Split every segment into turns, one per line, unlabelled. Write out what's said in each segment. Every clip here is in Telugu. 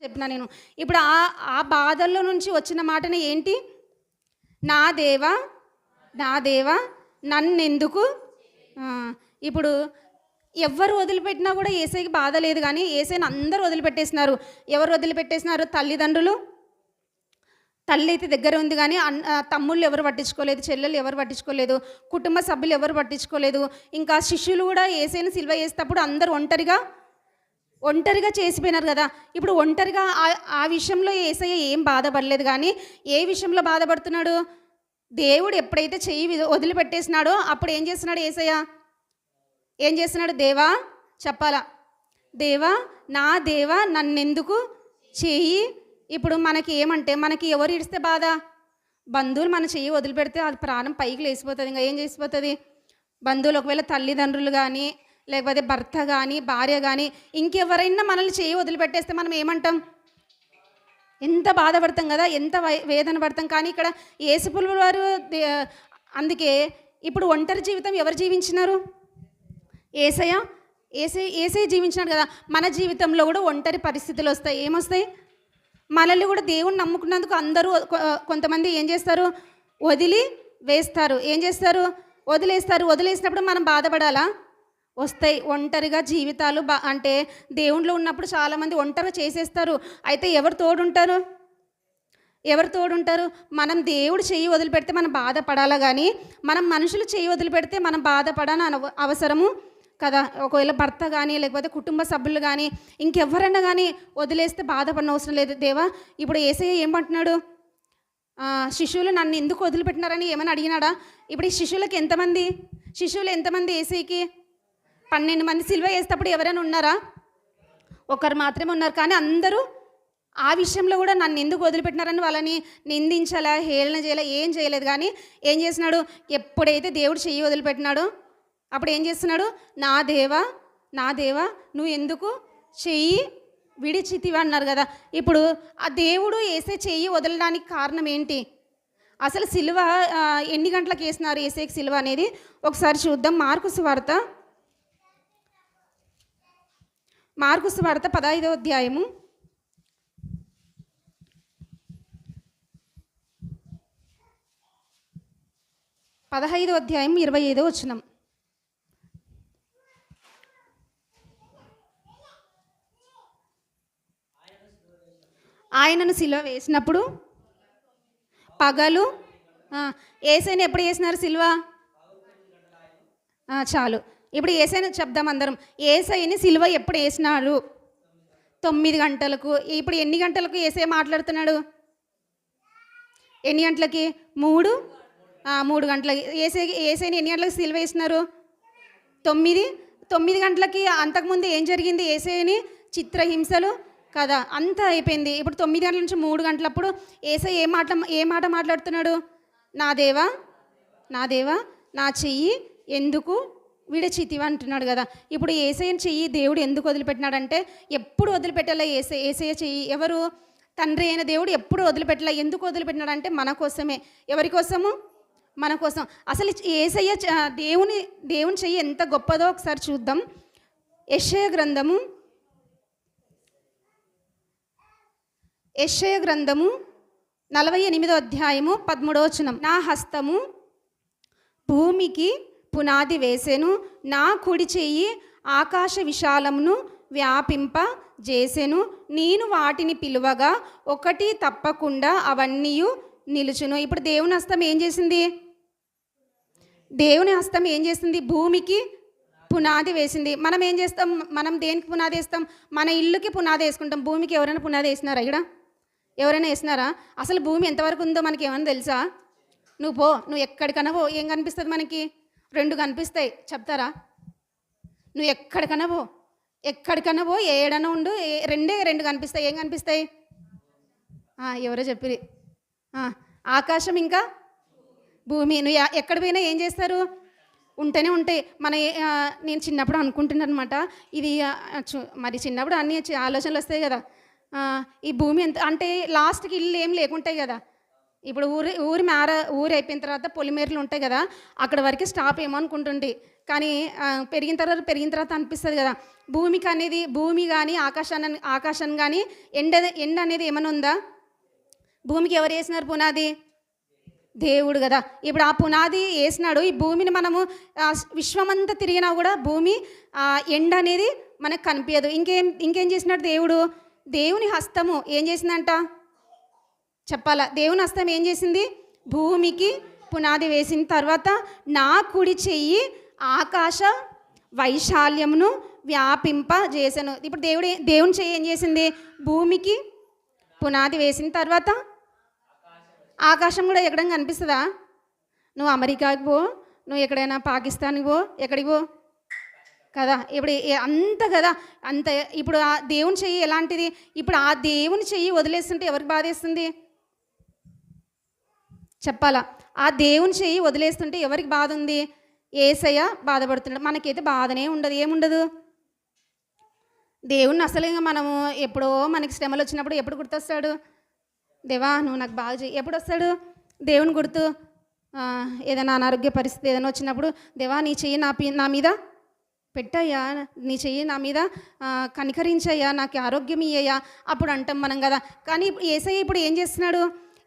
చెప్పినా నేను. ఇప్పుడు ఆ ఆ బాధల్లో నుంచి వచ్చిన మాటనే ఏంటి? నా దేవా, నా దేవా నన్నెందుకు ఇప్పుడు ఎవ్వరు వదిలిపెట్టినా కూడా యేసయ్యకి బాధ లేదు కానీ యేసయ్యని అందరూ వదిలిపెట్టేసినారు. ఎవరు వదిలిపెట్టేసినారు? తల్లిదండ్రులు. తల్లి అయితే దగ్గర ఉంది కానీ తమ్ముళ్ళు ఎవరు పట్టించుకోలేదు, చెల్లెలు ఎవరు పట్టించుకోలేదు, కుటుంబ సభ్యులు ఎవరు పట్టించుకోలేదు. ఇంకా శిష్యులు కూడా యేసయ్యని సిలువ వేసేటప్పుడు అందరూ ఒంటరిగా చేసిపోయినారు కదా. ఇప్పుడు ఒంటరిగా ఆ విషయంలో యేసయ్య ఏం బాధపడలేదు కానీ ఏ విషయంలో బాధపడుతున్నాడు? దేవుడు ఎప్పుడైతే చెయ్యి వదిలిపెట్టేసినాడో అప్పుడు ఏం చేస్తున్నాడు యేసయ్య? ఏం చేస్తున్నాడు? దేవా చెప్పాలా, దేవా నా దేవా నన్నెందుకు చెయ్యి. ఇప్పుడు మనకి ఏమంటే మనకి ఎవరు ఇడిస్తే బాధ? బంధువులు మన చెయ్యి వదిలిపెడితే అది ప్రాణం పైకి లేచిపోతుంది. ఇంకా ఏం చేసిపోతుంది? బంధువులు ఒకవేళ తల్లిదండ్రులు కానీ లేకపోతే భర్త కానీ భార్య కానీ ఇంకెవరైనా మనల్ని చెయ్యి వదిలిపెట్టేస్తే మనం ఏమంటాం? ఎంత బాధపడతాం కదా, ఎంత వేదన పడతాం. కానీ ఇక్కడ యేసుప్రభువు వారు అందుకే ఇప్పుడు ఒంటరి జీవితం ఎవరు జీవించినారు? యేసయ్య జీవించినాడు కదా. మన జీవితంలో కూడా ఒంటరి పరిస్థితులు వస్తాయి. ఏమొస్తాయి? మనల్ని కూడా దేవుణ్ణి నమ్ముకున్నందుకు అందరూ కొంతమంది ఏం చేస్తారు? వదిలి వేస్తారు. ఏం చేస్తారు? వదిలేస్తారు. వదిలేసినప్పుడు మనం బాధపడాలా? వస్తాయి. ఒంటరిగా జీవితాలు అంటే దేవుణ్ణిలో ఉన్నప్పుడు చాలామంది ఒంటరిగా చేసేస్తారు. అయితే ఎవరు తోడుంటారు? మనం దేవుడు చెయ్యి వదిలిపెడితే మనం బాధపడాలా కానీ మనం మనుషులు చెయ్యి వదిలిపెడితే మనం బాధపడాలని అవసరము కదా. ఒకవేళ భర్త కానీ లేకపోతే కుటుంబ సభ్యులు కానీ ఇంకెవరైనా కానీ వదిలేస్తే బాధపడిన అవసరం లేదు. దేవా ఇప్పుడు యేసయ్య ఏమంటున్నాడు? శిష్యులు నన్ను ఎందుకు వదిలిపెట్టినారని ఏమని అడిగినాడా? ఇప్పుడు ఈ శిష్యులు ఎంతమంది యేసయ్యకి? 12 మంది. సిలువ వేసేటప్పుడు ఎవరైనా ఉన్నారా? ఒకరు మాత్రమే ఉన్నారు. కానీ అందరూ ఆ విషయంలో కూడా నన్ను ఎందుకు వదిలిపెట్టినారని వాళ్ళని నిందించాలా, హేళన చేయాలా, ఏం చేయలేదు. కానీ ఏం చేసినాడు? ఎప్పుడైతే దేవుడు చెయ్యి వదిలిపెట్టినాడో అప్పుడు ఏం చేస్తున్నాడు? నా దేవా నువ్వు ఎందుకు చెయ్యి విడిచితివి అన్నారు కదా. ఇప్పుడు ఆ దేవుడు యేసయ్య చెయ్యి వదలడానికి కారణం ఏంటి? అసలు సిలువ ఎన్ని గంటలకు వేసినారు యేసయ్యకి సిలువ అనేది ఒకసారి చూద్దాం. మార్కు సువార్త 15వ అధ్యాయము 25వ వచనం. ఆయనను సిలువ వేసినప్పుడు పగలు. యేసయ్యని ఎప్పుడు వేసినారు సిలువ? చాలు. ఇప్పుడు యేసయ్యని చెప్దాం అందరం. యేసయ్యని సిలువ ఎప్పుడు వేసినాడు? 9 గంటలకు. ఇప్పుడు ఎన్ని గంటలకు యేసయ్య మాట్లాడుతున్నాడు? ఎన్ని గంటలకి? 3 గంటలకి. యేసయ్యని ఎన్ని గంటలకు సిలువ వేసినారు? 9 గంటలకి. అంతకుముందు ఏం జరిగింది? యేసయ్యని చిత్రహింసలు కదా, అంతా అయిపోయింది. ఇప్పుడు 9 గంటల నుంచి 3 గంటలప్పుడు యేసయ్య ఏ మాట మాట్లాడుతున్నాడు? నా దేవా నా చెయ్యి ఎందుకు విడిచితివి అంటున్నాడు కదా. ఇప్పుడు యేసయ్యని చెయ్యి దేవుడు ఎందుకు వదిలిపెట్టినాడంటే ఎప్పుడు వదిలిపెట్టాల యేసయ్య చెయ్యి. ఎవరు? తండ్రి అయిన దేవుడు ఎప్పుడు వదిలిపెట్టాల. ఎందుకు వదిలిపెట్టినాడంటే మన కోసమే. ఎవరి కోసము? మన కోసం. అసలు యేసయ్య దేవుని చెయ్యి ఎంత గొప్పదో ఒకసారి చూద్దాం. యెషయా గ్రంథము 48వ అధ్యాయము 13వ వచనం. నా హస్తము భూమికి పునాది వేసెను, నా కుడి చెయ్యి ఆకాశ విశాలమును వ్యాపింప చేసెను, నేను వాటిని పిలువగా ఒకటి తప్పకుండా అవన్నీ నిలుచును. ఇప్పుడు దేవుని హస్తం ఏం చేసింది? భూమికి పునాది వేసింది. మనం ఏం చేస్తాం? మనం దేనికి పునాది వేస్తాం? మన ఇల్లుకి పునాది వేసుకుంటాం. భూమికి ఎవరైనా పునాది వేసినారా? ఇక్కడ ఎవరైనా వేసినారా? అసలు భూమి ఎంతవరకు ఉందో మనకి ఏమైనా తెలుసా? నువ్వు ఎక్కడికన్నా పో, ఏం కనిపిస్తుంది మనకి? 2 కనిపిస్తాయి. చెప్తారా? నువ్వు ఎక్కడికన్నా పో, ఏడన్నా ఉండు, 2 కనిపిస్తాయి. ఏం కనిపిస్తాయి? ఎవరో చెప్పిరి. ఆకాశం ఇంకా భూమి. నువ్వు ఎక్కడ పోయినా ఏం చేస్తారు? ఉంటేనే ఉంటాయి. నేను చిన్నప్పుడు అనుకుంటున్నాను అనమాట, ఇది మరి చిన్నప్పుడు అన్ని ఆలోచనలు వస్తాయి కదా. ఈ భూమి ఎంత అంటే లాస్ట్కి ఇల్లు ఏం లేకుంటాయి కదా. ఇప్పుడు ఊరు అయిపోయిన తర్వాత పొలిమేరలు ఉంటాయి కదా, అక్కడ వరకు స్టాప్ ఏమో అనుకుంటుండే. కానీ పెరిగిన తర్వాత అనిపిస్తుంది కదా, భూమి కానీ ఆకాశం కానీ ఎండ అనేది ఏమైనా ఉందా? భూమికి ఎవరు వేసినారు పునాది? దేవుడు కదా. ఇప్పుడు ఆ పునాది వేసినాడు. ఈ భూమిని మనము విశ్వమంతా తిరిగినా కూడా భూమి ఎండ అనేది మనకు కనిపించదు. ఇంకేం చేసినాడు దేవుడు? దేవుని హస్తము ఏం చేసిందంట చెప్పాలా? దేవుని హస్తం ఏం చేసింది? భూమికి పునాది వేసిన తర్వాత నా కుడి చెయ్యి ఆకాశ వైశాల్యమును వ్యాపింపజేసెను. ఇప్పుడు దేవుని చెయ్యి ఏం చేసింది? భూమికి పునాది వేసిన తర్వాత ఆకాశం కూడా ఎక్కడం కనిపిస్తుందా? నువ్వు అమెరికాకి పో, నువ్వు ఎక్కడైనా పాకిస్తాన్కి పో, ఎక్కడికి పో కదా. ఇప్పుడు అంత కదా అంత. ఇప్పుడు ఆ దేవుని చెయ్యి ఎలాంటిది? ఇప్పుడు ఆ దేవుని చెయ్యి వదిలేస్తుంటే ఎవరికి బాధేస్తుంది చెప్పాలా? ఆ దేవుని చెయ్యి వదిలేస్తుంటే ఎవరికి బాధ ఉంది? యేసయ్య బాధపడుతున్నాడు. మనకైతే బాధనే ఉండదు. ఏముండదు. దేవుణ్ణి అసలుగా మనము ఎప్పుడో మనకి శ్రమలు వచ్చినప్పుడు ఎప్పుడు గుర్తొస్తాడు? దేవా నువ్వు నాకు బాగా చెయ్యి. ఎప్పుడు వస్తాడు దేవుని గుర్తు? ఏదైనా అనారోగ్య పరిస్థితి ఏదైనా వచ్చినప్పుడు, దేవా నీ చెయ్యి నా మీద పెట్టయ్యా, నీ చెయ్యి నా మీద కనికరించయ్యా, నాకు ఆరోగ్యం ఇయ్యయ్యా, అప్పుడు అంటాం మనం కదా. కానీ యేసయ్య ఇప్పుడు ఏం చేస్తున్నాడు?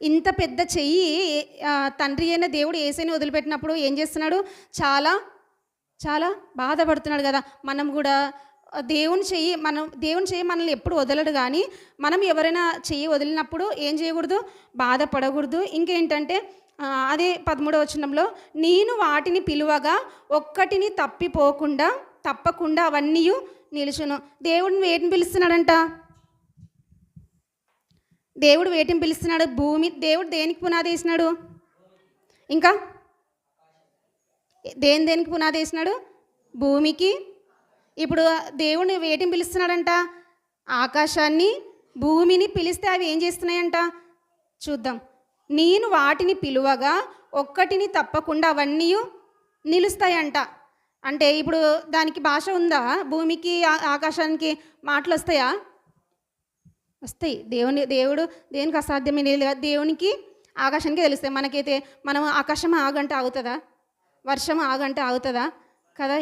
ఇంత పెద్ద చెయ్యి తండ్రి అయిన దేవుడు యేసయ్యని వదిలిపెట్టినప్పుడు ఏం చేస్తున్నాడు? చాలా చాలా బాధపడుతున్నాడు కదా. మనం కూడా దేవుని చెయ్యి మనల్ని ఎప్పుడు వదలడు. కానీ మనం ఎవరైనా చెయ్యి వదిలినప్పుడు ఏం చేయకూడదు? బాధపడకూడదు. ఇంకేంటంటే అదే 13వ వచనంలో, నేను వాటిని పిలువగా ఒక్కటిని తప్పకుండా అవన్నీ నిలుచును. దేవుడిని వేటిని పిలుస్తున్నాడంట? దేవుడు వేటిని పిలుస్తున్నాడు? దేవుడు దేనికి పునాది వేసినాడు? ఇంకా దేనికి పునాది వేసినాడు? భూమికి. ఇప్పుడు దేవుడిని వేటిని పిలుస్తున్నాడంట? ఆకాశాన్ని, భూమిని పిలిస్తే అవి ఏం చేస్తున్నాయంట చూద్దాం. నేను వాటిని పిలువగా ఒక్కటిని తప్పకుండా అవన్నీ నిలుస్తాయంట. అంటే ఇప్పుడు దానికి భాష ఉందా? భూమికి ఆకాశానికి మాటలు వస్తాయా? వస్తాయి. దేవుడు దేనికి అసాధ్యమే లేదు. దేవునికి ఆకాశానికి తెలుస్తాయి. మనకైతే మనం ఆకాశం ఆగంటే ఆగుతుందా? వర్షం ఆగంటే ఆగుతుందా? కదా.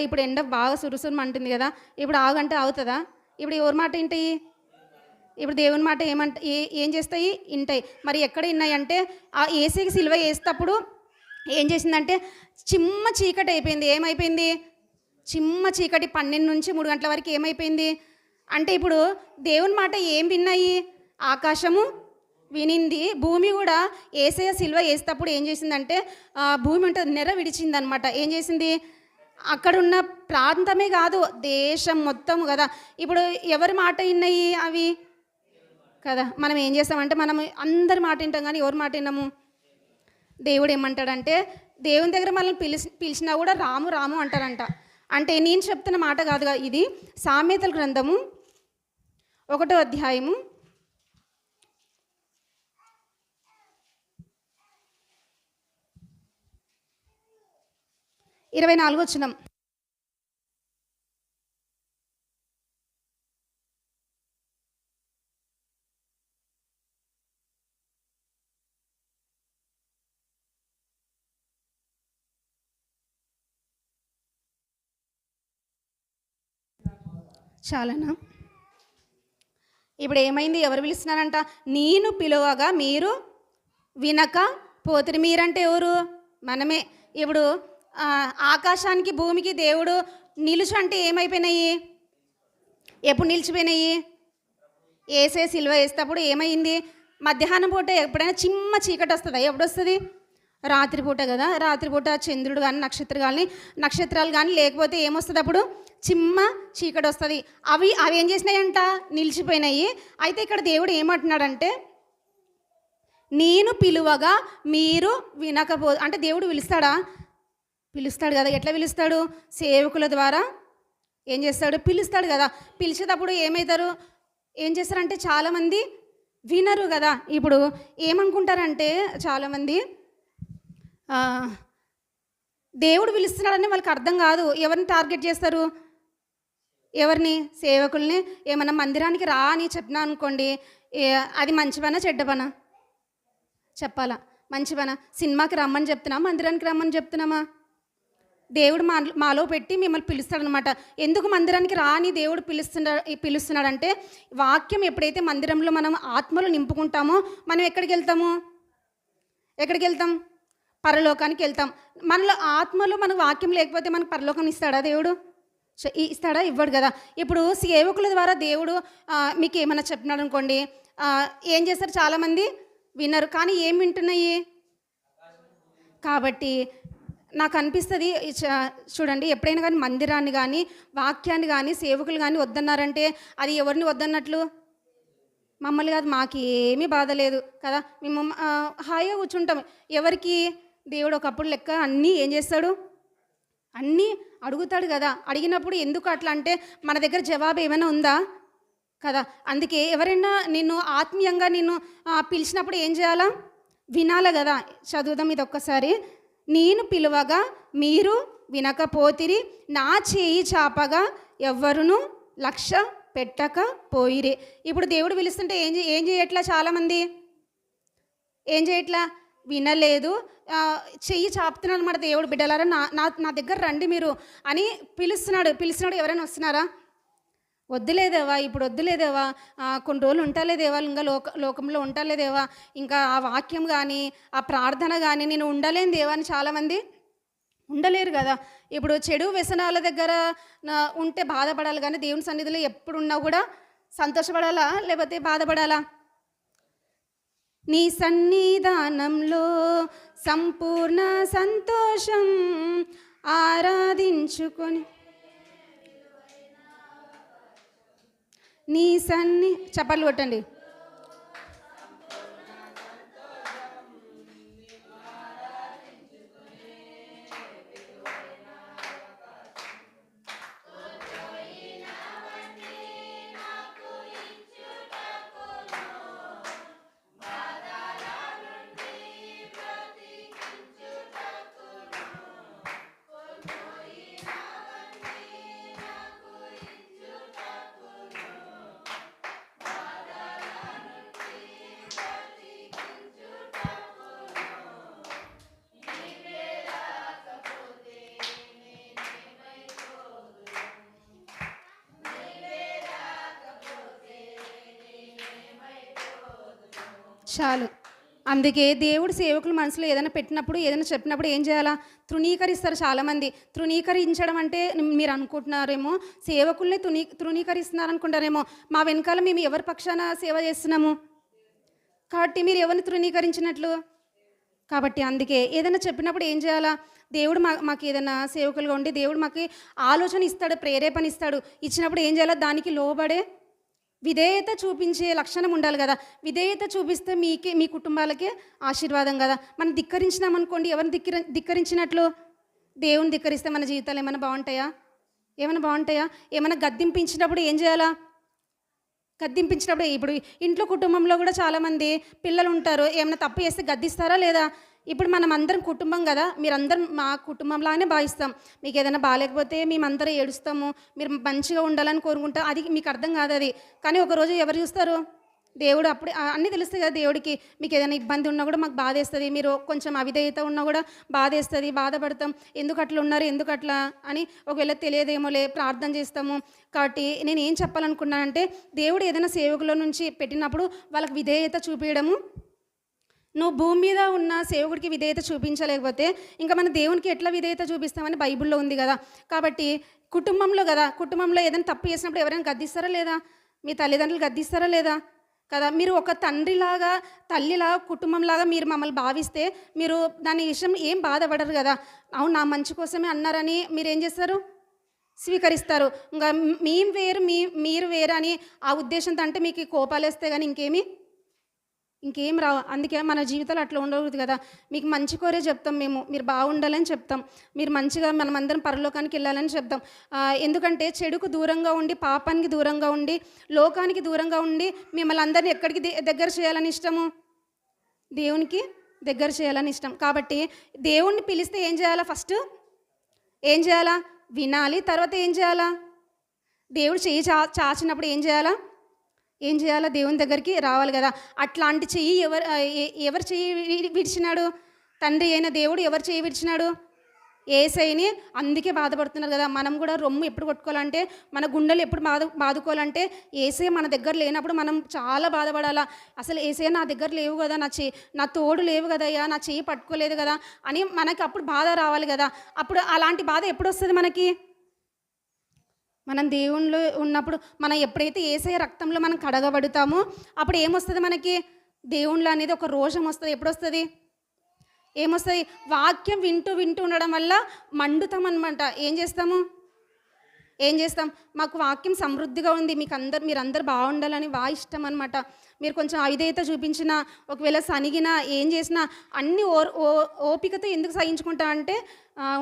ఇప్పుడు ఎండ బాగా సురుసురుమంటుంది కదా, ఇప్పుడు ఆగంటే ఆగుతుందా? ఇప్పుడు ఎవరి మాట వింటాయి? ఇప్పుడు దేవుని మాట ఏం చేస్తాయి? వింటాయి. మరి ఎక్కడ విన్నాయి అంటే, ఆ యేసుకి సిలువ వేసేటప్పుడు ఏం చేసిందంటే చిమ్మ చీకటి అయిపోయింది. ఏమైపోయింది? చిమ్మ చీకటి. 12 నుంచి 3 గంటల వరకు ఏమైపోయింది అంటే, ఇప్పుడు దేవుని మాట ఏం విన్నాయి? ఆకాశము వినింది. భూమి కూడా యేసయ్య సిలువ వేసేటప్పుడు ఏం చేసిందంటే భూమి అంటే నెర విడిచిందనమాట. ఏం చేసింది? అక్కడున్న ప్రాంతమే కాదు, దేశం మొత్తం కదా. ఇప్పుడు ఎవరి మాట విన్నాయి అవి కదా. మనం ఏం చేస్తామంటే మనం అందరి మాట వింటాం, కానీ ఎవరి మాట విన్నాము? దేవుడు ఏమంటాడంటే, దేవుని దగ్గర మనల్ని పిలిచినా కూడా రాము రాము అంటారంట. అంటే నేను చెప్తున్న మాట కాదుగా ఇది. సామెతల గ్రంథము 1వ అధ్యాయము 24వ వచనం. చాలానా? ఇప్పుడు ఏమైంది? ఎవరు పిలుస్తున్నారంట? నేను పిలువగా మీరు వినక పోతురు. మీరంటే ఎవరు? మనమే. ఇప్పుడు ఆకాశానికి భూమికి దేవుడు నిలుచు అంటే ఏమైపోయినాయి? ఎప్పుడు నిలిచిపోయినాయి? యేసే సిలువ వేసేటప్పుడు ఏమైంది? మధ్యాహ్నం పూట ఎప్పుడైనా చిమ్మ చీకటి వస్తుందా? ఎప్పుడు వస్తుంది? రాత్రిపూట కదా. రాత్రిపూట చంద్రుడు కానీ నక్షత్రాలు కానీ లేకపోతే ఏమొస్తుంది? అప్పుడు చిమ్మ చీకటి వస్తుంది. అవి ఏం చేసినాయంట? నిలిచిపోయినాయి. అయితే ఇక్కడ దేవుడు ఏమంటున్నాడంటే, నేను పిలువగా మీరు అంటే దేవుడు పిలుస్తాడు కదా. ఎట్లా పిలుస్తాడు? సేవకుల ద్వారా ఏం చేస్తాడు? పిలుస్తాడు కదా. పిలిచేటప్పుడు ఏం చేస్తారంటే చాలామంది వినరు కదా. ఇప్పుడు ఏమనుకుంటారంటే చాలామంది దేవుడు పిలుస్తున్నాడని వాళ్ళకి అర్థం కాదు. ఎవరిని టార్గెట్ చేస్తారు? ఎవరిని? సేవకుల్ని. ఏమన్నా మందిరానికి రా అని చెప్పినా అనుకోండి, అది మంచి పనా చెడ్డ పనా చెప్పాలా? మంచి పనా? సినిమాకి రమ్మని చెప్తున్నామా, మందిరానికి రమ్మని చెప్తున్నామా? దేవుడు మాలో పెట్టి మిమ్మల్ని పిలుస్తాడనమాట. ఎందుకు మందిరానికి రాని దేవుడు పిలుస్తున్నాడంటే, వాక్యం ఎప్పుడైతే మందిరంలో మనం ఆత్మలో నింపుకుంటామో మనం ఎక్కడికి వెళ్తాం? పరలోకానికి వెళ్తాం. మనలో ఆత్మలో మనకు వాక్యం లేకపోతే మనకు పరలోకం ఇస్తాడా దేవుడు? ఇస్తాడా? ఇవ్వడు కదా. ఇప్పుడు సేవకుల ద్వారా దేవుడు మీకు ఏమైనా చెప్పినాడు అనుకోండి, ఏం చేస్తారు? చాలామంది వినరు, కానీ ఏం వింటున్నాయి? కాబట్టి నాకు అనిపిస్తుంది, చూడండి, ఎప్పుడైనా కానీ మందిరాన్ని కానీ వాక్యాన్ని కానీ సేవకులు కానీ వద్దన్నారంటే అది ఎవరిని వద్దన్నట్లు? మమ్మల్ని కాదు, మాకు ఏమీ బాధ లేదు కదా, మేము హాయిగా కూర్చుంటాం. ఎవరికి? దేవుడు ఒకప్పుడు లెక్క అన్నీ ఏం చేస్తాడు? అన్నీ అడుగుతాడు కదా. అడిగినప్పుడు ఎందుకు అట్లా అంటే మన దగ్గర జవాబు ఏమైనా ఉందా కదా. అందుకే ఎవరైనా నిన్ను ఆత్మీయంగా పిలిచినప్పుడు ఏం చేయాలా? వినాలి కదా. చదువుదాం ఇది ఒక్కసారి. నేను పిలువగా మీరు వినకపోతిరి, నా చేయి చాపగా ఎవ్వరును లక్ష్య పెట్టకపోయిరే. ఇప్పుడు దేవుడు పిలుస్తుంటే ఏం చేయట్లా? చాలామంది ఏం చేయట్లా? వినలేదు. చెయ్యి చాపుతున్నాడు అనమాట. దేవుడు, బిడ్డలారా నా దగ్గర రండి మీరు అని పిలుస్తున్నాడు. ఎవరైనా వస్తున్నారా? వద్దులేదేవా, ఇప్పుడు వద్దులేదేవా, కొన్ని రోజులు ఉంటాలేదేవా, ఇంకా లోకంలో ఉంటాలేదేవా, ఇంకా ఆ వాక్యం కానీ ఆ ప్రార్థన కానీ నేను ఉండలేను దేవా అని చాలామంది ఉండలేరు కదా. ఇప్పుడు చెడు వ్యసనాల దగ్గర ఉంటే బాధపడాలి, కానీ దేవుని సన్నిధిలో ఎప్పుడున్నా కూడా సంతోషపడాలా లేకపోతే బాధపడాలా? నీ సన్నిధానంలో సంపూర్ణ సంతోషం ఆరాధించుకొని నీ చప్పట్లు కొట్టండి. చాలు. అందుకే దేవుడు సేవకుల మనసులో ఏదైనా పెట్టినప్పుడు, ఏదైనా చెప్పినప్పుడు ఏం చేయాలా? తృణీకరిస్తారు చాలామంది. తృణీకరించడం అంటే మీరు అనుకుంటున్నారేమో సేవకుల్ని తృణీకరిస్తున్నారు అనుకుంటారేమో. మా వెనకాల మేము ఎవరి పక్షాన సేవ చేస్తున్నాము కాబట్టి మీరు ఎవరిని తృణీకరించినట్లు? కాబట్టి అందుకే ఏదైనా చెప్పినప్పుడు ఏం చేయాలా? దేవుడు మాకు ఏదైనా సేవకులుగా ఉండి దేవుడు మాకు ఆలోచన ఇస్తాడు, ప్రేరేపణ ఇస్తాడు. ఇచ్చినప్పుడు ఏం చేయాలా? దానికి లోబడే విధేయత చూపించే లక్షణం ఉండాలి కదా. విధేయత చూపిస్తే మీ కుటుంబాలకే ఆశీర్వాదం కదా. మనం ధిక్కరించినామనుకోండి, ఎవరిని ధిక్కరించినట్లు? దేవుని ధిక్కరిస్తే మన జీవితాలు ఏమైనా బాగుంటాయా? ఏమైనా గద్దింపించినప్పుడు ఏం చేయాలా? గద్దింపించినప్పుడు ఇప్పుడు ఇంట్లో కుటుంబంలో కూడా చాలామంది పిల్లలు ఉంటారు, ఏమైనా తప్పు చేస్తే గద్దిస్తారా లేదా? ఇప్పుడు మనం అందరం కుటుంబం కదా, మీరందరం మా కుటుంబంలానే భావిస్తాం. మీకు ఏదైనా బాగాలేకపోతే మేమందరం ఏడుస్తాము, మీరు మంచిగా ఉండాలని కోరుకుంటాం. అది మీకు అర్థం కాదు అది. కానీ ఒకరోజు ఎవరు చూస్తారు? దేవుడు. అప్పుడు అన్నీ తెలుస్తాయి కదా దేవుడికి. మీకు ఏదైనా ఇబ్బంది ఉన్నా కూడా మాకు బాధేస్తుంది, మీరు కొంచెం అవిధేయత ఉన్నా కూడా బాధేస్తుంది, బాధపడతాం. ఎందుకు అట్లా ఉన్నారు, ఎందుకు అట్లా అని ఒకవేళ తెలియదేమోలే ప్రార్థన చేస్తాము. కాబట్టి నేను ఏం చెప్పాలనుకున్నానంటే, దేవుడు ఏదైనా సేవకుల నుంచి పెట్టినప్పుడు వాళ్ళకి విధేయత చూపించడము. నువ్వు భూమి మీద ఉన్న సేవకుడికి విధేయత చూపించలేకపోతే ఇంకా మన దేవునికి ఎట్లా విధేయత చూపిస్తామని బైబిల్లో ఉంది కదా. కాబట్టి కుటుంబంలో ఏదైనా తప్పు చేసినప్పుడు ఎవరైనా గద్దిస్తారా లేదా? మీ తల్లిదండ్రులు గద్దిస్తారా లేదా కదా. మీరు ఒక తండ్రిలాగా తల్లిలాగా కుటుంబంలాగా మీరు మమ్మల్ని భావిస్తే మీరు దాని విషయం ఏం బాధపడరు కదా. అవును, నా మంచి కోసమే అన్నారని మీరు ఏం చేస్తారు? స్వీకరిస్తారు. ఇంకా మేము వేరు మీరు వేరు అని ఆ ఉద్దేశంతో అంటే మీకు కోపాలు వేస్తే కానీ ఇంకేం రావు. అందుకే మన జీవితాలు అట్లా ఉండకూడదు కదా. మీకు మంచి కోరే చెప్తాం మేము, మీరు బాగుండాలని చెప్తాం, మీరు మంచిగా మనమందరం పరలోకానికి వెళ్ళాలని చెప్తాం. ఎందుకంటే చెడుకు దూరంగా ఉండి, పాపానికి దూరంగా ఉండి, లోకానికి దూరంగా ఉండి మిమ్మల్ని అందరినీ ఎక్కడికి దగ్గర చేయాలని ఇష్టము? దేవునికి దగ్గర చేయాలని ఇష్టం. కాబట్టి దేవుణ్ణి పిలిస్తే ఏం చేయాలా? ఫస్ట్ ఏం చేయాలా? వినాలి. తర్వాత ఏం చేయాలా? దేవుడు చేయి చాచినప్పుడు ఏం చేయాలా? ఏం చేయాలా? దేవుని దగ్గరికి రావాలి కదా. అట్లాంటి చెయ్యి ఎవరు చెయ్యి విడిచినాడు? తండ్రి అయిన దేవుడు ఎవరు చెయ్యి విడిచినాడు? యేసయ్యని. అందుకే బాధపడుతున్నారు కదా. మనం కూడా రొమ్ము ఎప్పుడు కొట్టుకోవాలంటే, మన గుండెలు ఎప్పుడు బాదుకోవాలంటే, యేసయ్య మన దగ్గర లేనప్పుడు మనం చాలా బాధపడాలా. అసలు యేసయ్య నా దగ్గర లేవు కదా, నా తోడు లేవు కదయ్యా, నా చెయ్యి పట్టుకోలేదు కదా అని మనకి అప్పుడు బాధ రావాలి కదా. అప్పుడు అలాంటి బాధ ఎప్పుడు వస్తుంది మనకి? మనం దేవుళ్ళు ఉన్నప్పుడు, మనం ఎప్పుడైతే యేసయ్య రక్తంలో మనం కడగబడతామో అప్పుడు ఏమొస్తుంది మనకి? దేవుళ్ళు అనేది ఒక రోషం వస్తుంది. ఎప్పుడు వస్తుంది? ఏమొస్తుంది? వాక్యం వింటూ ఉండడం వల్ల మండుతాం అనమాట. ఏం చేస్తాం? మాకు వాక్యం సమృద్ధిగా ఉంది, మీరందరూ బాగుండాలని ఇష్టం అనమాట. మీరు కొంచెం అవిధేయత చూపించినా, ఒకవేళ సనిగినా, ఏం చేసినా అన్నీ ఓపికతో ఎందుకు సహించుకుంటా అంటే,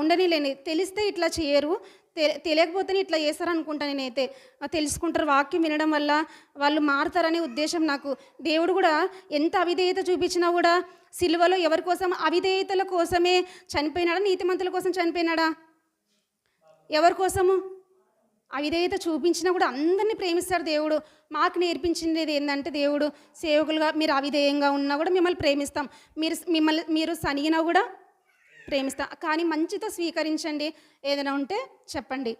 ఉండనిలేని. తెలిస్తే ఇట్లా చేయరు, తెలియకపోతేనే ఇట్లా చేస్తారనుకుంటాను నేనైతే. తెలుసుకుంటారు, వాక్యం వినడం వల్ల వాళ్ళు మారుతారనే ఉద్దేశం నాకు. దేవుడు కూడా ఎంత అవిధేయత చూపించినా కూడా సిలువలో ఎవరి కోసం? అవిధేయతల కోసమే చనిపోయినాడా? నీతిమంతుల కోసం చనిపోయినాడా? ఎవరి కోసము? అవిధేయత చూపించినా కూడా అందరినీ ప్రేమిస్తాడు దేవుడు. మాకు నేర్పించింది ఏంటంటే, దేవుడు సేవకులుగా మీరు అవిధేయంగా ఉన్నా కూడా మిమ్మల్ని ప్రేమిస్తాం, మీరు సనిగినా కూడా ప్రేమిస్తాం, కానీ మంచితో స్వీకరించండి, ఏదైనా ఉంటే చెప్పండి.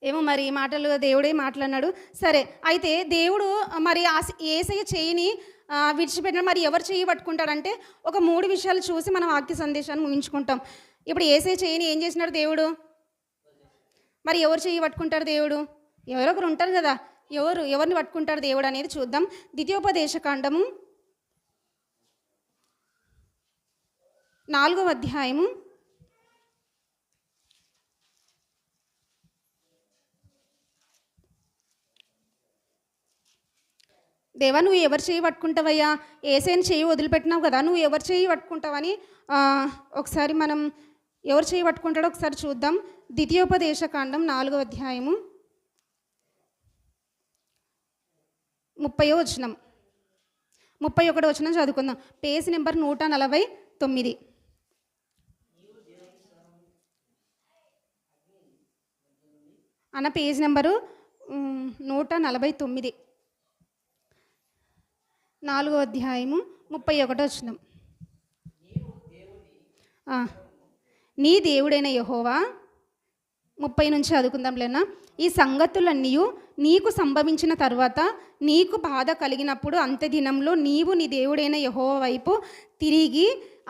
ఏమో మరి ఈ మాటలు దేవుడే మాట్లాడినాడు. సరే, అయితే దేవుడు మరి యేసయ్య చేయిని విడిచిపెట్టిన మరి ఎవరు చేయి పట్టుకుంటాడంటే, ఒక 3 విషయాలు చూసి మనం వాక్య సందేశాన్ని ముగించుకుంటాం. ఇప్పుడు యేసయ్య చేయిని ఏం చేసినాడు దేవుడు? మరి ఎవరు చేయి పట్టుకుంటారు దేవుడు? ఎవరో ఒకరు ఉంటారు కదా. ఎవరిని పట్టుకుంటాడు దేవుడు అనేది చూద్దాం. ద్వితీయోపదేశకాండము 4వ అధ్యాయము 'దేవా నువ్వు ఎవరు చేయి పట్టుకుంటావయ్యా? యేసయ్యని చేయి వదిలిపెట్టినావు కదా, నువ్వు ఎవరు చేయి పట్టుకుంటావని ఒకసారి మనం ఎవరు చేయి పట్టుకుంటాడో ఒకసారి చూద్దాం. ద్వితీయోపదేశకాండం 4వ అధ్యాయము 30వ వచనం, 31వ వచనం చదువుకుందాం. Page number 149. అన్న పేజ్ నెంబరు 149, 4వ అధ్యాయము 31వ వచనం. నీ దేవుడైన యెహోవా, 30 నుంచి చదువుకుందాంలేనా. ఈ సంగతులన్నీ నీకు సంభవించిన తర్వాత నీకు బాధ కలిగినప్పుడు అంత్యదినంలో నీవు నీ దేవుడైన యెహోవా వైపు తిరిగి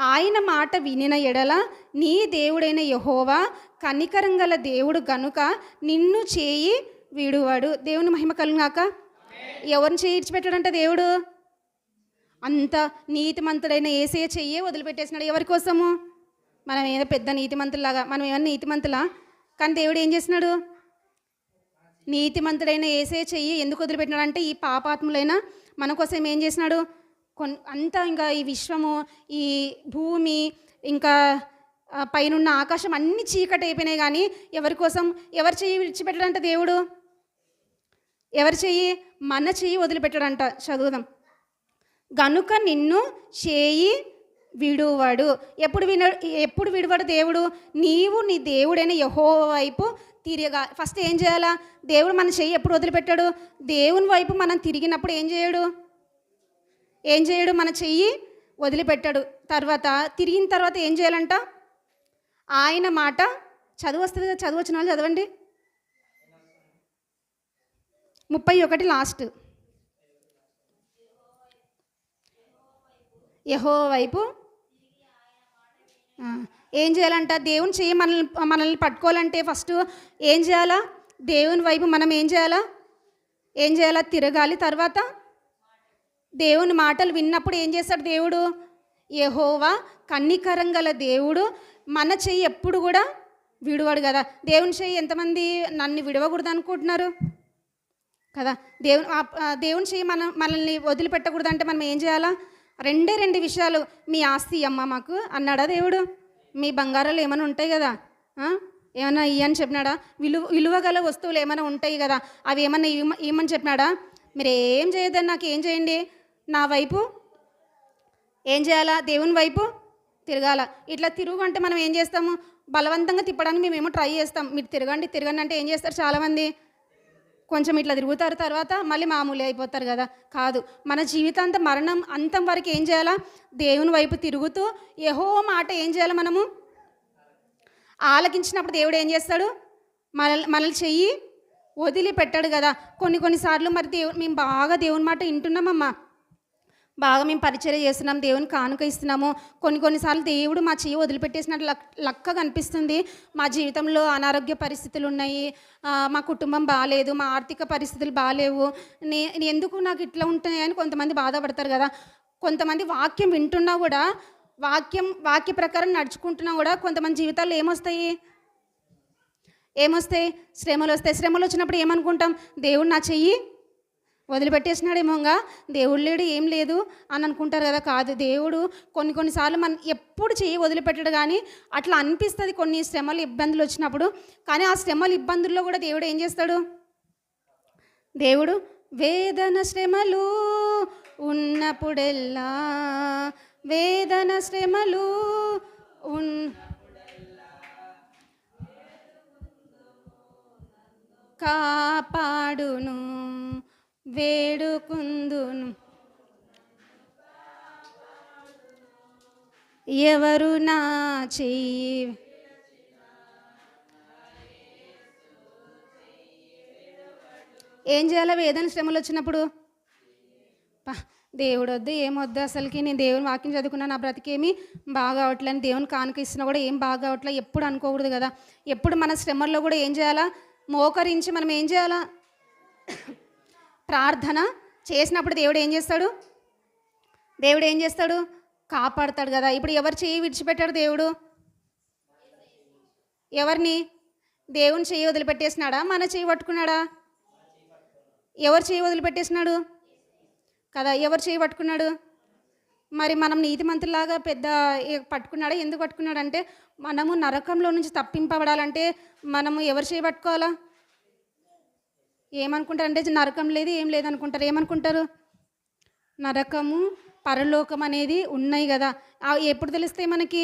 ఆయన మాట వినిన ఎడల నీ దేవుడైన యెహోవా కనికరంగల దేవుడు గనుక నిన్ను చేయి విడువాడు. దేవుని మహిమ కలుగాక. ఎవరిని చేయి ఇడిచిపెట్టాడంట దేవుడు? అంత నీతిమంతుడైన యేసయ్య చెయ్యే వదిలిపెట్టేసినాడు. ఎవరి కోసము? మనం ఏదో పెద్ద నీతిమంతులాగా, మనం ఏమన్నా నీతిమంతులా? కానీ దేవుడు ఏం చేసినాడు? నీతిమంతుడైన యేసయ్య చెయ్యి ఎందుకు వదిలిపెట్టినాడు అంటే, ఈ పాపాత్ములైన మన కోసం ఏం చేసినాడు? అంతా ఇంకా ఈ విశ్వము, ఈ భూమి, ఇంకా పైనున్న ఆకాశం అన్నీ చీకటి అయిపోయినాయి. కానీ ఎవరి కోసం? ఎవరి చెయ్యి విడిచిపెట్టాడంట దేవుడు? ఎవరి చెయ్యి? మన చెయ్యి వదిలిపెట్టాడంట. చదువుదాం. గనుక నిన్ను చేయి విడువాడు. ఎప్పుడు విడువాడు దేవుడు? నీవు నీ దేవుడైన యెహోవా వైపు తిరగా. ఫస్ట్ ఏం చేయాలా? దేవుడు మన చెయ్యి ఎప్పుడు వదిలిపెట్టాడు? దేవుని వైపు మనం తిరిగినప్పుడు ఏం చేయడు? మన చెయ్యి వదిలిపెట్టాడు. తర్వాత తిరిగిన తర్వాత ఏం చేయాలంట? ఆయన మాట చదువు వస్తుంది కదా, చదువు వచ్చిన వాళ్ళు చదవండి. 31 లాస్ట్. యెహోవా వైపు ఏం చేయాలంట? దేవుని చెయ్యి మనల్ని పట్టుకోవాలంటే ఫస్ట్ ఏం చేయాలా? దేవుని వైపు మనం ఏం చేయాలా? తిరగాలి. తర్వాత దేవుని మాటలు విన్నప్పుడు ఏం చేస్తాడు దేవుడు? యెహోవా కనికరం గల దేవుడు. మన చెయ్యి ఎప్పుడు కూడా విడువాడు కదా. దేవుని చెయ్యి ఎంతమంది నన్ను విడవకూడదు అనుకుంటున్నారు కదా? దేవుని చెయ్యి మనల్ని వదిలిపెట్టకూడదు అంటే మనం ఏం చేయాలా? 2 విషయాలు. మీ ఆస్తి అమ్మ మాకు అన్నాడా దేవుడు? మీ బంగారాలు ఏమైనా ఉంటాయి కదా, ఏమైనా ఇయ్యని చెప్పినాడా? విలువ గల వస్తువులు ఏమైనా ఉంటాయి కదా, అవి ఏమన్నా ఇవ్వమని చెప్పినాడా? మీరు ఏం చేయొద్దని నాకు ఏం చేయండి? నా వైపు ఏం చేయాలా? దేవుని వైపు తిరగాల. ఇట్లా తిరుగు అంటే మనం ఏం చేస్తాము? బలవంతంగా తిప్పడానికి మేమేమో ట్రై చేస్తాం. మీరు తిరగండి అంటే ఏం చేస్తారు చాలామంది? కొంచెం ఇట్లా తిరుగుతారు, తర్వాత మళ్ళీ మామూలు అయిపోతారు కదా. కాదు, మన జీవితాంతం మరణం అంతం వరకు ఏం చేయాలా? దేవుని వైపు తిరుగుతూ యెహోవా మాట ఏం చేయాలి? మనము ఆలకించినప్పుడు దేవుడు ఏం చేస్తాడు? మనల్ని చెయ్యి వదిలిపెట్టాడు కదా. కొన్నిసార్లు మరి మేము బాగా దేవుని మాట వింటున్నామమ్మా, బాగా మేము పరిచర్య చేస్తున్నాం, దేవుని కానుక ఇస్తున్నాము. కొన్నిసార్లు దేవుడు మా చెయ్యి వదిలిపెట్టేసినట్టు లక్కగా అనిపిస్తుంది. మా జీవితంలో అనారోగ్య పరిస్థితులు ఉన్నాయి, మా కుటుంబం బాగాలేదు, మా ఆర్థిక పరిస్థితులు బాగాలేవు, ఎందుకు నాకు ఇట్లా ఉంటున్నాయని కొంతమంది బాధపడతారు కదా. కొంతమంది వాక్యం వింటున్నా కూడా, వాక్య ప్రకారం నడుచుకుంటున్నా కూడా కొంతమంది జీవితాల్లో ఏమొస్తాయి? శ్రమలు వస్తాయి. శ్రమలు వచ్చినప్పుడు ఏమనుకుంటాం? దేవుడు నా చెయ్యి వదిలిపెట్టేసినాడేమోగా, దేవుడు లేడు, ఏం లేదు అని అనుకుంటారు కదా. కాదు, దేవుడు కొన్నిసార్లు మనం ఎప్పుడు చెయ్యి వదిలిపెట్టాడు, కానీ అట్లా అనిపిస్తుంది కొన్ని శ్రమలు ఇబ్బందులు వచ్చినప్పుడు. కానీ ఆ శ్రమలు ఇబ్బందుల్లో కూడా దేవుడు ఏం చేస్తాడు? దేవుడు వేదన శ్రమలు ఉన్నప్పుడెల్లా, వేదన శ్రమలు కాపాడును, వేడుకుందును, ఎవరు నా చెయ్యి. ఏం చేయాలి వేదన శ్రమలు వచ్చినప్పుడు? దేవుడు వద్దు, ఏమొద్దు, అసలుకి నేను దేవుని వాక్యం చదువుకున్నా, నా బ్రతికేమి బాగా అవట్లేని, దేవుని కానుక ఇస్తున్నా కూడా ఏం బాగా అవట్లే ఎప్పుడు అనుకోకూడదు కదా. ఎప్పుడు మన శ్రమల్లో కూడా ఏం చేయాలా? మోకరించి మనం ఏం చేయాలా? ప్రార్థన చేసినప్పుడు దేవుడు ఏం చేస్తాడు? కాపాడతాడు కదా. ఇప్పుడు ఎవరు చెయ్యి విడిచిపెట్టాడు దేవుడు? ఎవరిని? దేవుని చెయ్యి వదిలిపెట్టేసినాడా? మన చెయ్యి పట్టుకున్నాడా? ఎవరు చెయ్యి వదిలిపెట్టేసినాడు కదా, ఎవరు చెయ్యి పట్టుకున్నాడు? మరి మనం నీతిమంతులాగా పెద్ద పట్టుకున్నాడా? ఎందుకు పట్టుకున్నాడంటే, మనము నరకంలో నుంచి తప్పింపబడాలంటే మనము ఎవరు చేయి పట్టుకోవాలా? ఏమనుకుంటారంటే నరకం లేదు, ఏం లేదనుకుంటారు. ఏమనుకుంటారు? నరకము పరలోకం అనేది ఉన్నాయి కదా. ఎప్పుడు తెలుస్తాయి మనకి?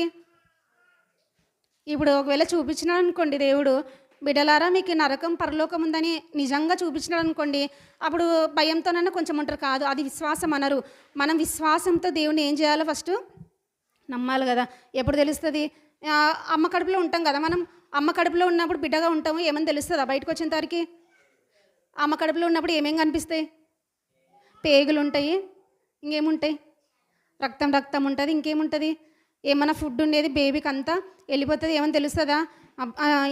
ఇప్పుడు ఒకవేళ చూపించినాడు అనుకోండి దేవుడు, బిడ్డలారా మీకు నరకం పరలోకం ఉందని నిజంగా చూపించినాడు అనుకోండి, అప్పుడు భయంతోనన్నా కొంచెం ఉంటారు. కాదు, అది విశ్వాసం అనరు. మనం విశ్వాసంతో దేవుని ఏం చేయాలో ఫస్ట్ నమ్మాలి కదా. ఎప్పుడు తెలుస్తుంది? అమ్మ కడుపులో ఉంటాం కదా మనం. అమ్మ కడుపులో ఉన్నప్పుడు బిడ్డగా ఉంటాము, ఏమని తెలుస్తుందా బయటకు వచ్చేంతవరకు? అమ్మ కడుపులో ఉన్నప్పుడు ఏమేం కనిపిస్తాయి? పేగులు ఉంటాయి, ఇంకేముంటాయి? రక్తం ఉంటుంది, ఇంకేముంటుంది? ఏమైనా ఫుడ్ ఉండేది బేబీకి అంతా వెళ్ళిపోతుంది, ఏమని తెలుస్తుందా?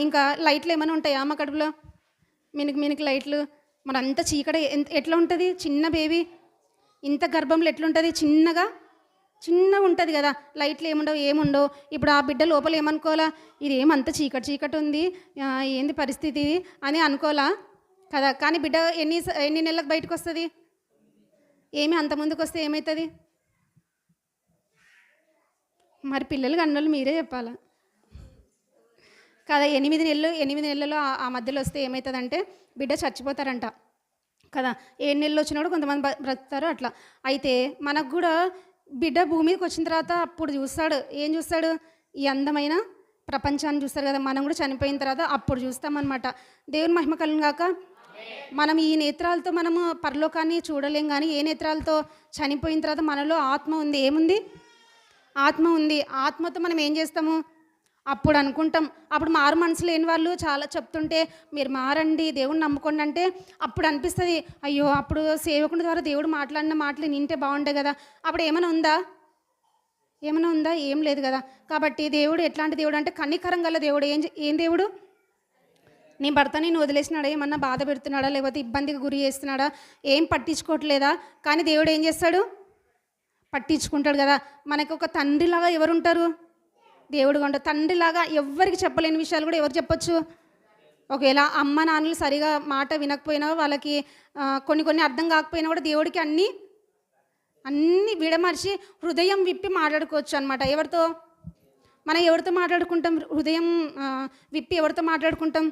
ఇంకా లైట్లు ఏమైనా ఉంటాయా అమ్మ కడుపులో? మినికి లైట్లు. మరి అంత చీకటి ఎట్లా ఉంటుంది? చిన్న బేబీ ఇంత గర్భంలో ఎట్లుంటుంది? చిన్నగా ఉంటుంది కదా, లైట్లు ఏముండవు. ఇప్పుడు ఆ బిడ్డ లోపల ఏమనుకోవాలా? ఇది ఏమంత చీకటి ఉంది, ఏంది పరిస్థితి అని అనుకోవాలా కదా. కానీ బిడ్డ ఎన్ని నెలలకు బయటకు వస్తుంది? ఏమి అంత ముందుకు వస్తే ఏమవుతుంది? మరి పిల్లలు కన్నోళ్ళు మీరే చెప్పాలా కదా. 8 నెలలు ఆ మధ్యలో వస్తే ఏమవుతుందంటే బిడ్డ చచ్చిపోతారంట కదా. 7 నెలలు వచ్చినప్పుడు కొంతమంది బ్రతుకుతారు అట్లా. అయితే మనకు కూడా బిడ్డ భూమికి వచ్చిన తర్వాత అప్పుడు చూస్తాడు. ఏం చూస్తాడు? ఈ అందమైన ప్రపంచాన్ని చూస్తారు కదా. మనం కూడా చనిపోయిన తర్వాత అప్పుడు చూస్తామన్నమాట. దేవుని మహిమ కలుగును గాక. మనం ఈ నేత్రాలతో మనము పరలోకాన్ని చూడలేం, కానీ ఏ నేత్రాలతో? చనిపోయిన తర్వాత మనలో ఆత్మ ఉంది. ఏముంది? ఆత్మ ఉంది. ఆత్మతో మనం ఏం చేస్తాము? అప్పుడు అనుకుంటాం. అప్పుడు మారు మనసు లేని వాళ్ళు చాలా చెప్తుంటే మీరు మారండి, దేవుడిని నమ్ముకోండి అంటే అప్పుడు అనిపిస్తుంది, అయ్యో అప్పుడు సేవకుని ద్వారా దేవుడు మాట్లాడిన మాటలు నింటే బాగుండే కదా. అప్పుడు ఏమైనా ఉందా? ఏం లేదు కదా. కాబట్టి దేవుడు ఎట్లాంటి దేవుడు అంటే కనికరం గల దేవుడు. ఏం దేవుడు? నీ భర్త నేను వదిలేసినాడా? ఏమన్నా బాధ పెడుతున్నాడా? లేకపోతే ఇబ్బందికి గురి చేస్తున్నాడా? ఏం పట్టించుకోవట్లేదా? కానీ దేవుడు ఏం చేస్తాడు? పట్టించుకుంటాడు కదా. మనకు ఒక తండ్రిలాగా ఎవరుంటారు? దేవుడు ఉంటాడు. తండ్రిలాగా ఎవరికి చెప్పలేని విషయాలు కూడా ఎవరు చెప్పొచ్చు? ఒకవేళ అమ్మ నాన్నలు సరిగా మాట వినకపోయినా, వాళ్ళకి కొన్ని అర్థం కాకపోయినా కూడా దేవుడికి అన్నీ విడమర్చి హృదయం విప్పి మాట్లాడుకోవచ్చు అనమాట. ఎవరితో? మనం ఎవరితో మాట్లాడుకుంటాం? హృదయం విప్పి ఎవరితో మాట్లాడుకుంటాం?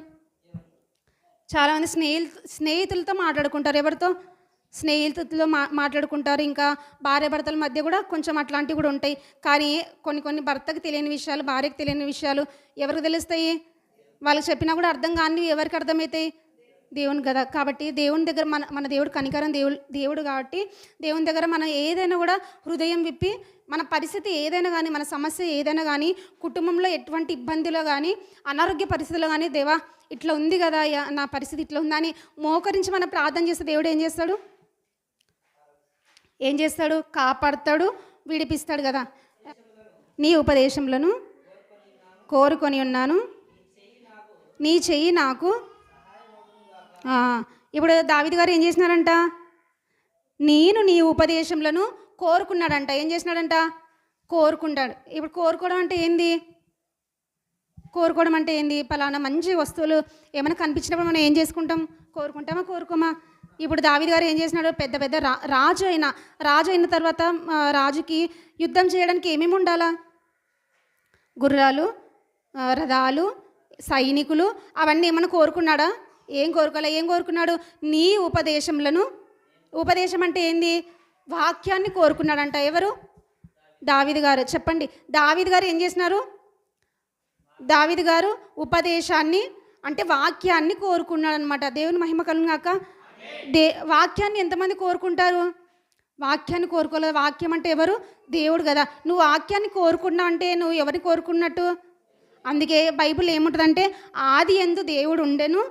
చాలామంది స్నేహితులతో మాట్లాడుకుంటారు. ఎవరితో? స్నేహితులతో మాట్లాడుకుంటారు. ఇంకా భార్య భర్తల మధ్య కూడా కొంచెం అట్లాంటివి కూడా ఉంటాయి. కానీ కొన్ని భర్తకు తెలియని విషయాలు, భార్యకు తెలియని విషయాలు ఎవరికి తెలుస్తాయి? వాళ్ళకి చెప్పినా కూడా అర్థం కానివి ఎవరికి అర్థమవుతాయి? దేవుని కదా. కాబట్టి దేవుని దగ్గర మన మన దేవుడు కనికరం దేవుడు కాబట్టి దేవుని దగ్గర మనం ఏదైనా కూడా హృదయం విప్పి మన పరిస్థితి ఏదైనా కానీ, మన సమస్య ఏదైనా కానీ, కుటుంబంలో ఎటువంటి ఇబ్బందులు కానీ, అనారోగ్య పరిస్థితుల్లో కానీ, దేవా ఇట్లా ఉంది కదా, నా పరిస్థితి ఇట్లా ఉందని మోకరించి మనం ప్రార్థన చేస్తే దేవుడు ఏం చేస్తాడు? కాపాడుతాడు, విడిపిస్తాడు కదా. నీ ఉపదేశములను కోరుకొని ఉన్నాను, నీ చెయ్యి నాకు. ఇప్పుడు దావీదు గారు ఏం చేసినారంట? నేను నీ ఉపదేశములను కోరుకున్నాడంట. ఏం చేసినాడంట? కోరుకుంటాడు. ఇప్పుడు కోరుకోవడం అంటే ఏంది? కోరుకోవడం అంటే ఏంది? పలానా మంచి వస్తువులు ఏమైనా కనిపించినప్పుడు మనం ఏం చేసుకుంటాం? కోరుకుంటామా కోరుకోమా? ఇప్పుడు దావీదు గారు ఏం చేసినాడు? పెద్ద పెద్ద రాజు అయిన తర్వాత రాజుకి యుద్ధం చేయడానికి ఏమేమి ఉండాలా? గుర్రాలు, రథాలు, సైనికులు, అవన్నీ ఏమన్నా కోరుకున్నాడా? ఏం కోరుకున్నాడు? నీ ఉపదేశములను. ఉపదేశం అంటే ఏంది? వాక్యాన్ని కోరుకున్నాడంట. ఎవరు? దావీదు గారు. చెప్పండి, దావీదు గారు ఏం చేసినారు? దావీదు గారు ఉపదేశాన్ని అంటే వాక్యాన్ని కోరుకున్నాడు అనమాట. దేవుని మహిమ కలుగుగాక. వాక్యాన్ని ఎంతమంది కోరుకుంటారు? వాక్యాన్ని కోరుకోలేదు. వాక్యం అంటే ఎవరు? దేవుడు కదా. నువ్వు వాక్యాన్ని కోరుకున్నావు అంటే నువ్వు ఎవరిని కోరుకున్నట్టు? అందుకే బైబిల్ ఏముంటుందంటే, ఆది యందు దేవుడు ఉండెను,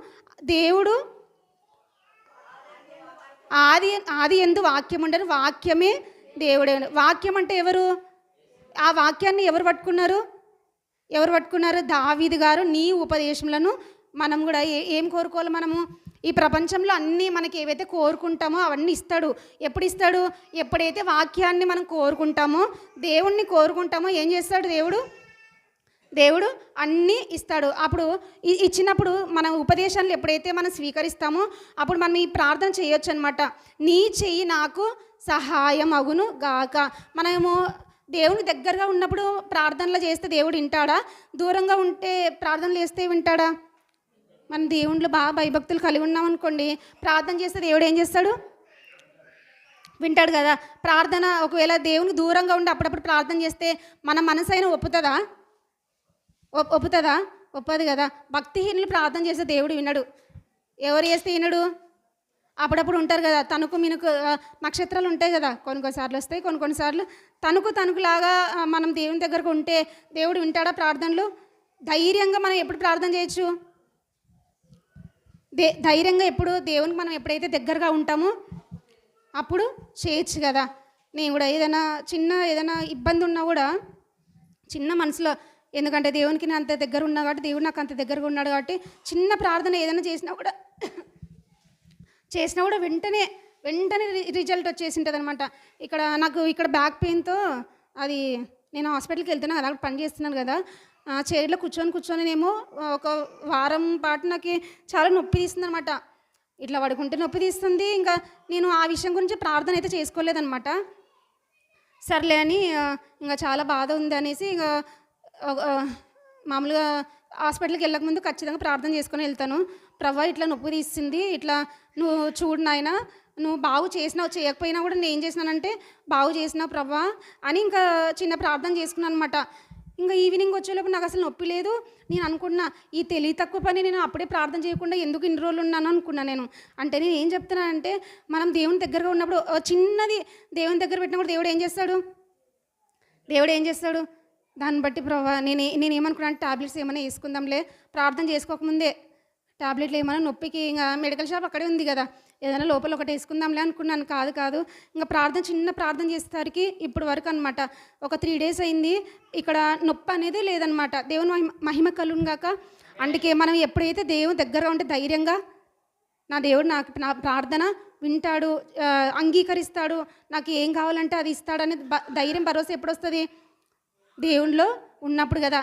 దేవుడు ఆది యందు వాక్యం ఉండెను, వాక్యమే దేవుడే. వాక్యం అంటే ఎవరు? ఆ వాక్యాన్ని ఎవరు పట్టుకున్నారు? దావీదు గారు. నీ ఉపదేశములను మనం కూడా ఏం కోరుకోవాలి? మనము ఈ ప్రపంచంలో అన్నీ మనకి ఏవైతే కోరుకుంటామో అవన్నీ ఇస్తాడు. ఎప్పుడు ఇస్తాడు? ఎప్పుడైతే వాక్యాన్ని మనం కోరుకుంటామో, దేవుణ్ణి కోరుకుంటామో ఏం చేస్తాడు? దేవుడు అన్నీ ఇస్తాడు. అప్పుడు ఇచ్చినప్పుడు మన ఉపదేశాలు ఎప్పుడైతే మనం స్వీకరిస్తామో అప్పుడు మనం ఈ ప్రార్థన చేయొచ్చు అనమాట. నీ చెయ్యి నాకు సహాయం అగును గాక. మనము దేవుని దగ్గరగా ఉన్నప్పుడు ప్రార్థనలు చేస్తే దేవుడు వింటాడా? దూరంగా ఉంటే ప్రార్థనలు చేస్తే వింటాడా? మన దేవుళ్ళు బాగా భయభక్తులు కలిగి ఉన్నాం అనుకోండి, ప్రార్థన చేస్తే దేవుడు ఏం చేస్తాడు? వింటాడు కదా. ప్రార్థన ఒకవేళ దేవునికి దూరంగా ఉండి అప్పుడప్పుడు ప్రార్థన చేస్తే మన మనసు అయినా ఒప్పుతుందా? ఒప్పదు కదా. భక్తిహీనులు ప్రార్థన చేస్తే దేవుడు వినడు. ఎవరు చేస్తే వినడు? అప్పుడప్పుడు ఉంటారు కదా, తణుకు మినుకు నక్షత్రాలు ఉంటాయి కదా, కొన్నిసార్లు వస్తాయి, కొన్నిసార్లు తణుకులాగా మనం దేవుని దగ్గరకు ఉంటే దేవుడు వింటాడా ప్రార్థనలు? ధైర్యంగా మనం ఎప్పుడు ప్రార్థన చేయొచ్చు? ధైర్యంగా ఎప్పుడు దేవునికి మనం ఎప్పుడైతే దగ్గరగా ఉంటామో అప్పుడు చేయొచ్చు కదా. నేను కూడా ఏదైనా ఇబ్బంది ఉన్నా కూడా చిన్న మనసులో, ఎందుకంటే దేవునికి నేను అంత దగ్గర ఉన్నా కాబట్టి, దేవుడు నాకు అంత దగ్గరగా ఉన్నాడు కాబట్టి, చిన్న ప్రార్థన ఏదైనా చేసినా కూడా వెంటనే రిజల్ట్ వచ్చేసి ఉంటుంది అనమాట. నాకు బ్యాక్ పెయిన్తో అది నేను హాస్పిటల్కి వెళ్తున్నాను కదా, పని చేస్తున్నాను కదా, చైర్లో కూర్చొని నేమో ఒక వారం పాటు నాకు చాలా నొప్పి తీస్తుంది అనమాట. ఇట్లా పడుకుంటే నొప్పి తీస్తుంది. ఇంకా నేను ఆ విషయం గురించి ప్రార్థన అయితే చేసుకోలేదన్నమాట. సర్లే అని ఇంకా చాలా బాధ ఉంది అనేసి ఇక మామూలుగా హాస్పిటల్కి వెళ్ళకముందు ఖచ్చితంగా ప్రార్థన చేసుకొని వెళ్తాను. ప్రభా ఇట్లా నొప్పి తీస్తుంది, ఇట్లా నువ్వు చూడు నాయనా, నువ్వు బాగు చేసినావు, చేయకపోయినా కూడా నేను ఏం చేసినానంటే బాగు చేసినావు ప్రభా అని ఇంకా చిన్న ప్రార్థన చేసుకున్నాను అనమాట. ఇంకా ఈవినింగ్ వచ్చేలోపు నాకు అసలు నొప్పి లేదు. నేను అనుకున్నా, ఈ తెలివి తక్కువ పని నేను అప్పుడే ప్రార్థన చేయకుండా ఎందుకు ఇన్ని రోజులు ఉన్నాను అనుకున్నా నేను. అంటే నేను ఏం చెప్తున్నానంటే, మనం దేవుని దగ్గరగా ఉన్నప్పుడు చిన్నది దేవుని దగ్గర పెట్టినప్పుడు దేవుడు ఏం చేస్తాడు? దాన్ని బట్టి ప్రభా నేనేమనుకున్నాను, టాబ్లెట్స్ ఏమైనా వేసుకుందాంలే, ప్రార్థన చేసుకోకముందే టాబ్లెట్లు ఏమైనా నొప్పికి ఇంకా మెడికల్ షాప్ అక్కడే ఉంది కదా, ఏదైనా లోపల ఒకటి వేసుకుందాంలే అనుకున్నాను. కాదు ఇంకా చిన్న ప్రార్థన చేసేసరికి ఇప్పుడు వరకు అనమాట ఒక 3 days అయింది. ఇక్కడ నొప్పి అనేది లేదనమాట. దేవుని మహిమ కలుగును గాక. అందుకే మనం ఎప్పుడైతే దేవుని దగ్గరగా ఉంటే ధైర్యంగా నా దేవుడు నా ప్రార్థన వింటాడు, అంగీకరిస్తాడు, నాకు ఏం కావాలంటే అది ఇస్తాడని ధైర్యం భరోసా ఎప్పుడు వస్తుంది? దేవునిలో ఉన్నప్పుడు కదా.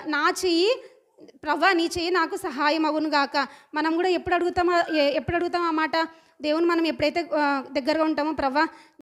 ప్రభా నీ చెయ్యి నాకు సహాయం అగును గాక. మనం కూడా ఎప్పుడు అడుగుతాం ఆ మాట? దేవుని మనం ఎప్పుడైతే దగ్గరగా ఉంటామో, ప్రభా